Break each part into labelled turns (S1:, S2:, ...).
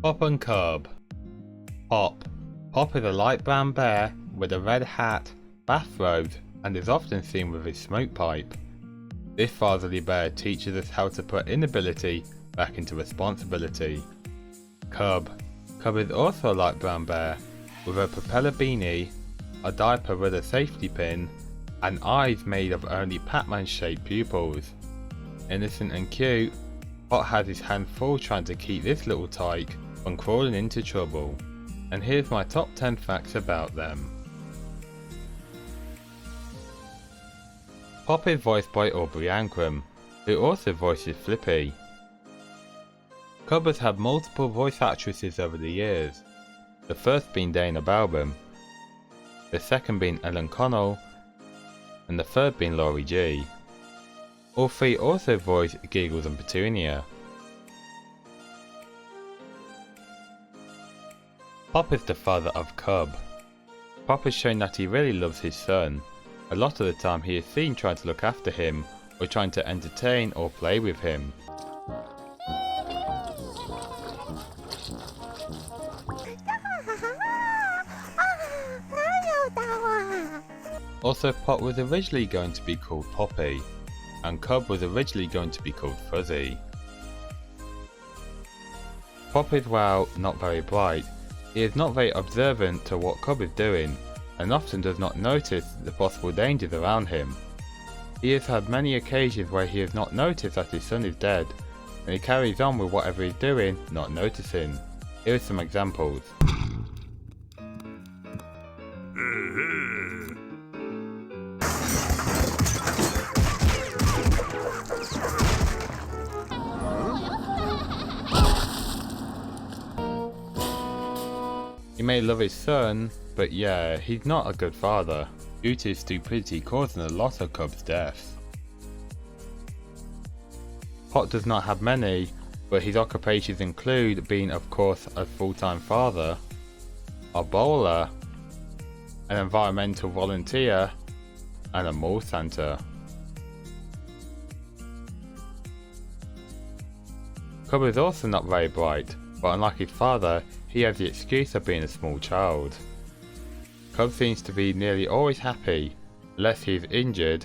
S1: Pop and Cub. Pop. Pop is a light brown bear with a red hat, bathrobes, and is often seen with his smoke pipe. This fatherly bear teaches us how to put inability back into responsibility. Cub. Cub is also a light brown bear with a propeller beanie, a diaper with a safety pin, and eyes made of only Pac-Man shaped pupils. Innocent and cute, Pot has his hands full trying to keep this little tyke from crawling into trouble. And here's my top 10 facts about them. Pop is voiced by Aubrey Ankrum, who also voices Flippy. Cub has had multiple voice actresses over the years, the first being Dana Balbin, the second being Ellen Connell, and the third being Laurie G. All three also voiced Giggles and Petunia. Pop is the father of Cub. Pop has shown that he really loves his son. A lot of the time he is seen trying to look after him, or trying to entertain or play with him. Also, Pop was originally going to be called Poppy, and Cub was originally going to be called Fuzzy. Pop is, while not very bright, he is not very observant to what Cub is doing, and often does not notice the possible dangers around him. He has had many occasions where he has not noticed that his son is dead, and he carries on with whatever he's doing, not noticing. Here are some examples. He may love his son, but yeah, he's not a good father, due to his stupidity causing a lot of Cub's deaths. Pot does not have many, but his occupations include being, of course, a full-time father, a bowler, an environmental volunteer, and a mall Santa. Cub is also not very bright, but unlike his father, he has the excuse of being a small child. Cub seems to be nearly always happy, unless he is injured,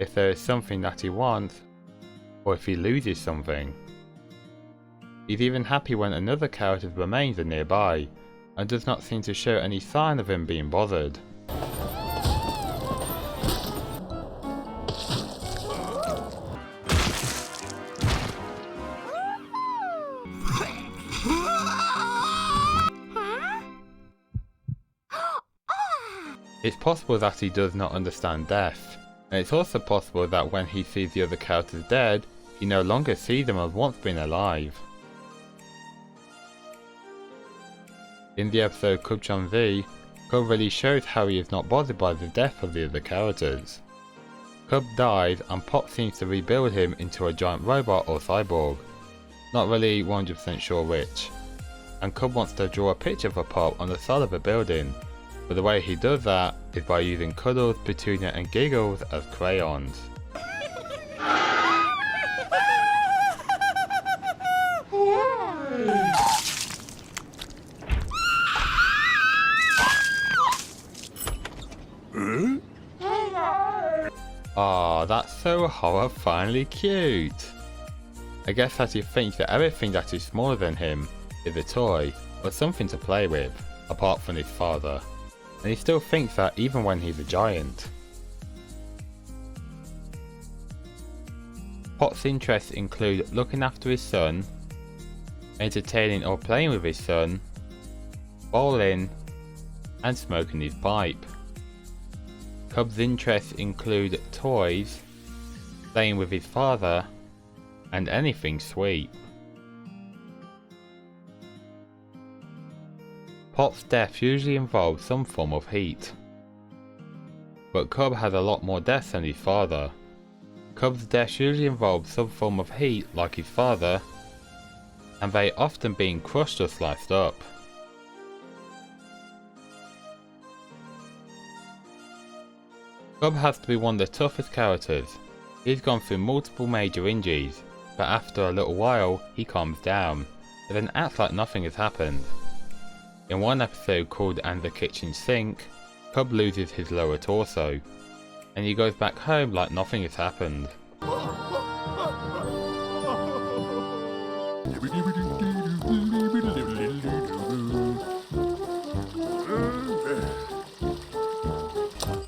S1: if there is something that he wants, or if he loses something. He's even happy when another character's remains are nearby, and does not seem to show any sign of him being bothered. It's possible that he does not understand death, and it's also possible that when he sees the other characters dead, he no longer sees them as once being alive. In the episode Cub Chan V, Cub really shows how he is not bothered by the death of the other characters. Cub dies and Pop seems to rebuild him into a giant robot or cyborg, not really 100% sure which, and Cub wants to draw a picture for Pop on the side of a building. But the way he does that is by using Cuddles, Petunia and Giggles as crayons. Aw, that's so horrifyingly cute! I guess that he thinks that everything that is smaller than him is a toy or something to play with, apart from his father. And he still thinks that even when he's a giant. Pot's interests include looking after his son, entertaining or playing with his son, bowling, and smoking his pipe. Cub's interests include toys, playing with his father, and anything sweet. Pop's death usually involves some form of heat, but Cub has a lot more deaths than his father. Cub's death usually involves some form of heat like his father, and very often being crushed or sliced up. Cub has to be one of the toughest characters. He's gone through multiple major injuries, but after a little while he calms down, but then acts like nothing has happened. In one episode called "And the Kitchen Sink", Cub loses his lower torso, and he goes back home like nothing has happened.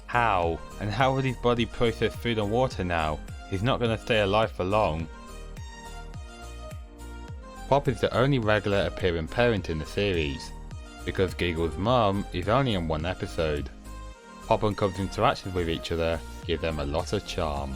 S1: How? And how will his body process food and water now? He's not going to stay alive for long. Pop is the only regular appearing parent in the series, because Giggle's mum is only in one episode. Pop and Cub's interactions with each other give them a lot of charm.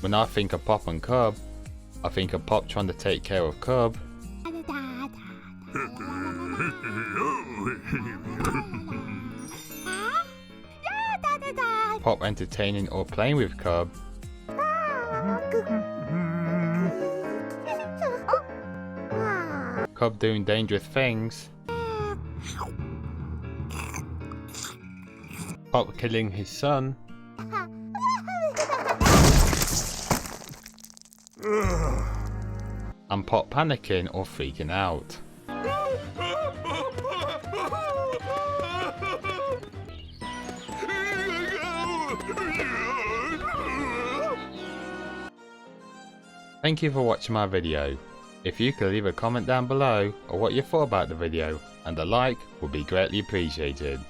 S1: When I think of Pop and Cub, I think of Pop trying to take care of Cub, Pop entertaining or playing with Cub, Cub doing dangerous things, Pop killing his son, and Pop panicking or freaking out. Thank you for watching my video. If you could leave a comment down below or what you thought about the video, and a like would be greatly appreciated.